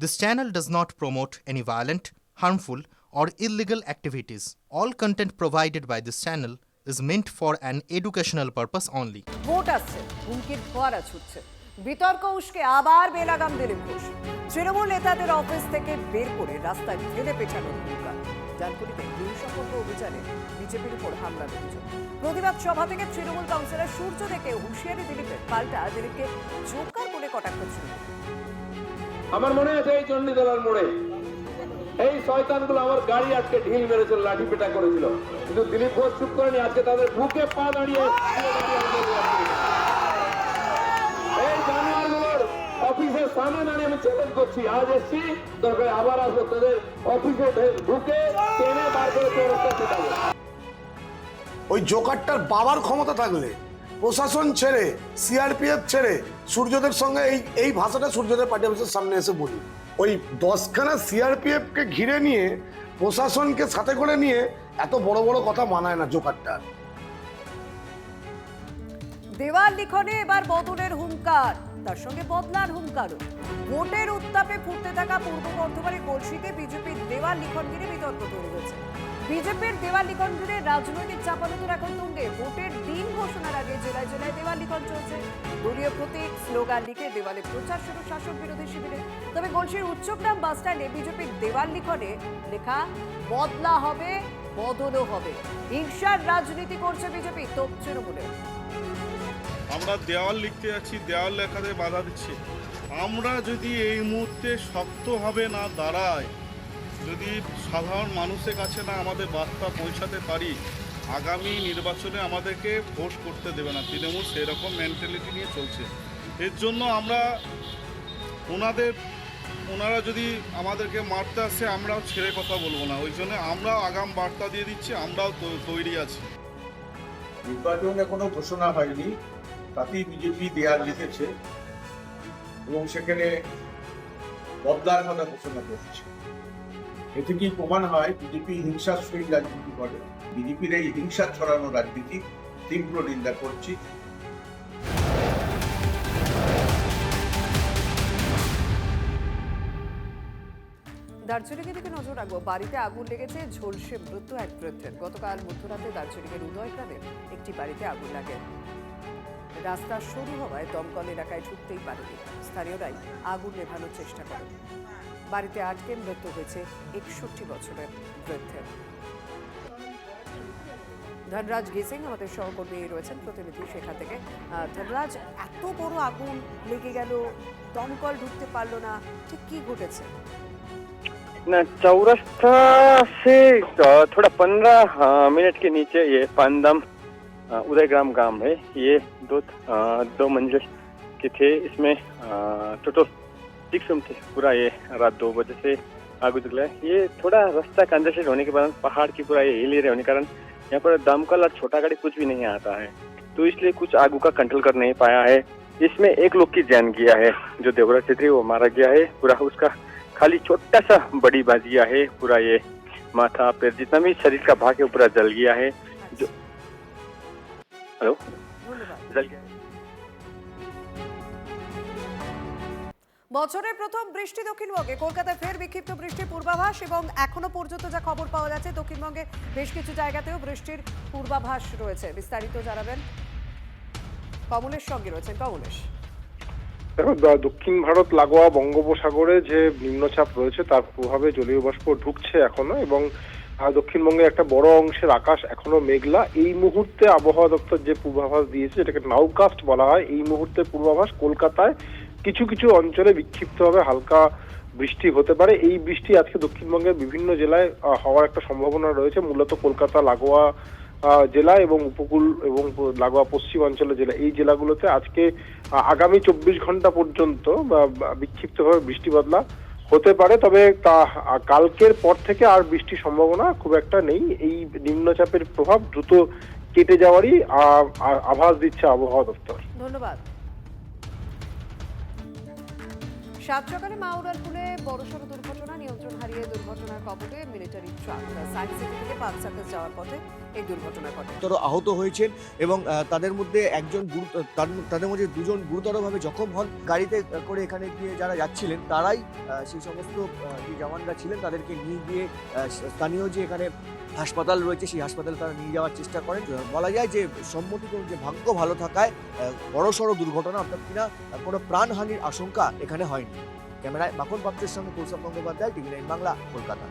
This channel does not promote any violent, harmful, or illegal activities. All content provided by this channel is meant for an educational purpose only. Vote আসছে, হুমকির ফোয়ারা ছুটছে, বিতর্ক উস্কে আবার বেলাগাম দিলীপ ঘোষ। তৃণমূল নেতাদের office থেকে বের করে রাস্তায় ফেলে পেটানোর হুঙ্কার। ডানকুনিতে গৃহসম্পর্ক অভিযানে বিজেপির উপর হামলার অভিযোগ। প্রতিবাদ সভা থেকে তৃণমূল কাউন্সিলর সূর্য থেকে হুঁশিয়ারি দিলীপের, পাল্টা দিলীপকে জোকার বলে কটাক্ষ ছিল। আমার মনে আছে এই চণ্ডীতলার মোড়ে এই শয়তানগুলো আমার গাড়ি আজকে ঢিল মেরেছিল, লাঠি পেটা করেছিল, কিন্তু দিলীপ ঘোষ চুপ করেনি। আজকে তাদের বুকে পা দাঁড়িয়ে এই জানোয়ারগুলোর অফিসের সামনে দাঁড়িয়ে আমি চ্যালেঞ্জ করছি। আজ এসছি, দরকার আবার আসবো, তোদের অফিসে ঢুকে টেনে বার করে চৌরাস্তা পেটাবো। ওই জোকারটার বাবার ক্ষমতা থাকলে প্রশাসন ছেড়ে, সিআরপিএফ ছেড়ে সূর্যদের সঙ্গে এই ভাষাটা সূর্যদের পার্টি অফিসের সামনে এসে বলি। ওই 10খানা সিআরপিএফ কে ঘিরে নিয়ে, প্রশাসনকে সাথে করে নিয়ে এত বড় বড় কথা মানায় না জোকারটা। দেওয়াল লিখনে এবার বদলের হুঙ্কার, তার সঙ্গে বদলার হুঙ্কারও। ভোটের উত্তাপে ফুটতে থাকা পূর্ব বর্ধমানের গলসিতে বিজেপির দেওয়াল লিখন ঘিরে বিতর্ক তৈরি হয়েছে। বিজেপির দেওয়াল লিখন ঘিরে রাজনৈতিক চাপানোতর এখন তুঙ্গে। ভোটের দিন ঘোষণার আগে জেলায় জেলায় দেওয়াল লিখন চলছে। দলীয় প্রতীক, স্লোগান লিখে দেওয়ালে প্রচার শুরু শাসক বিরোধী শিবিরে। তবে গলসির উচ্চগ্রাম বাস স্ট্যান্ডে বিজেপির দেওয়াল লিখনে লেখা বদলা হবে, বদলও হবে। হিংসার রাজনীতি করছে বিজেপি, তোপ তৃণমূলের। আমরা দেওয়াল লিখতে যাচ্ছি, দেওয়াল লেখাতে বাধা দিচ্ছে। আমরা যদি এই মুহূর্তে শক্তভাবে না দাঁড়াই, যদি সাধারণ মানুষের কাছে না আমাদের বার্তা পৌঁছাতে পারি, আগামী নির্বাচনে আমাদেরকে ভোট করতে দেবে না তৃণমূল। সেরকম মেন্টালিটি নিয়ে চলছে। এর জন্য আমরা ওনারা যদি আমাদেরকে মারতে আসে, আমরাও ছেড়ে কথা বলবো না। ওই জন্য আমরাও আগাম বার্তা দিয়ে দিচ্ছি, আমরাও তৈরি আছি। নির্বাচনে কোনো ঘোষণা হয়নি, তাতেই বিজেপি দেয়াল লিখেছে এবং সেখানে বদলার কথা ঘোষণা করছে। এ থেকেই প্রমাণ হয় বিজেপি হিংসার সহিত রাজনীতি করে। বিজেপির এই হিংসা ছড়ানো রাজনীতি তীব্র নিন্দা করছি। দার্জিলিংয়ের দিকে নজর রাখবো। বাড়িতে আগুন লেগেছে, ঝলসে মৃত্যু এক বৃদ্ধের। গতকাল মধ্যরাতে দার্জিলিংয়ের উদয় গ্রামের একটি বাড়িতে আগুন লাগে। রাস্তা সরু হওয়ায় দমকল এলাকায় ঢুকতেই পারেনি। স্থানীয়রাই আগুন নেভানোর চেষ্টা করেন। বাড়িতে আটকে মৃত্যু হয়েছে 61 বছরের বৃদ্ধের। ধনরাজ গেসিং আমাদের সহকর্মী রয়েছেন, প্রতিনিধি সেখান থেকে। ধনরাজ, এত বড় আগুন লেগে গেল, দমকল ঢুকতে পারলো না, ঠিক কি ঘটেছে? ना चौरास्ता से थोड़ा 15 मिनट के नीचे ये पांदम उदयग्राम गांव है। ये दो मंजिल के थे। इसमें टोटल 6 रूम थे। पूरा ये रात 2 बजे से आग निकला है। ये थोड़ा रास्ता कंजेस्टेड होने के बाद, पहाड़ की पूरा ये हिल एरिया होने के कारण यहाँ पर दमकल और छोटा गाड़ी कुछ भी नहीं आता है, तो इसलिए कुछ आग का कंट्रोल कर नहीं पाया है। इसमें एक लोग की जान गया है, जो देवराज छेत्री, वो मारा गया है। पूरा उसका खाली छोटा सा बड़ी बाजिया है। पूरा ये माथा पैर जितना भी शरीर का भाग है पूरा जल गया है। जो हेलो जल गया। বছরের প্রথম বৃষ্টি দক্ষিণবঙ্গে। কলকাতায় ফের বিক্ষিপ্ত বৃষ্টির পূর্বাভাস এবং এখনো পর্যন্ত যা খবর পাওয়া যাচ্ছে, দক্ষিণবঙ্গে বেশ কিছু জায়গাতেও বৃষ্টির পূর্বাভাস রয়েছে। বিস্তারিত জানাবেন কমলেশ সঙ্গে রয়েছেন। কমলেশ, দেখো, দক্ষিণ ভারত লাগোয়া বঙ্গোপসাগরে যে নিম্নচাপ রয়েছে তার প্রভাবে জলীয় বাষ্প ঢুকছে এখনো, এবং দক্ষিণবঙ্গের একটা বড় অংশের আকাশ এখনো মেঘলা। এই মুহূর্তে আবহাওয়া দপ্তর যে পূর্বাভাস দিয়েছে, যেটাকে নাউকাস্ট বলা হয়, এই মুহূর্তে পূর্বাভাস কলকাতায় কিছু কিছু অঞ্চলে বিক্ষিপ্তভাবে হালকা বৃষ্টি হতে পারে। এই বৃষ্টি আজকে দক্ষিণবঙ্গের বিভিন্ন জেলায় হওয়ার একটা সম্ভাবনা রয়েছে। মূলত কলকাতা লাগোয়া জেলা এবং উপকূল এবং লাগোয়া পশ্চিমাঞ্চলের জেলা, এই জেলাগুলোতে আজকে আগামী 24 ঘন্টা পর্যন্ত বিক্ষিপ্তভাবে বৃষ্টি বদলা হতে পারে। তবে কালকের পর থেকে আর বৃষ্টির সম্ভাবনা খুব একটা নেই। এই নিম্নচাপের প্রভাব দ্রুত কেটে যাওয়ারই আভাস দিচ্ছে আবহাওয়া দপ্তর। ধন্যবাদ। সাত সকালে মাউরালপুরে বড়সড় দুর্ঘটনা, নিয়ন্ত্রণ হারিয়ে দুর্ঘটনার কবলে মিলিটারি ট্রাক। সায়েন্স সিটি থেকে পার্ক সার্কাস যাওয়ার পথে এই দুর্ঘটনা ঘটে। আহত হয়েছেন এবং তাদের মধ্যে একজন তাদের মধ্যে দুজন গুরুতরভাবে জখম হন। গাড়িতে করে এখানে গিয়ে যারা যাচ্ছিলেন তারাই সেই সমস্ত যে জওয়ানরা ছিলেন তাদেরকে নিয়ে গিয়ে স্থানীয় যে এখানে হাসপাতাল রয়েছে সেই হাসপাতালে তারা নিয়ে যাওয়ার চেষ্টা করেন। বলা যায় যে সম্মতিক্রমে যে ভাগ্য ভালো থাকায় বড়সড় দুর্ঘটনা অর্থাৎ কিনা কোনো প্রাণহানির আশঙ্কা এখানে হয়নি। ক্যামেরায় মাখন পাত্রের সঙ্গে কৌশল গঙ্গোপাধ্যায়, টিভি9 বাংলা, কলকাতা।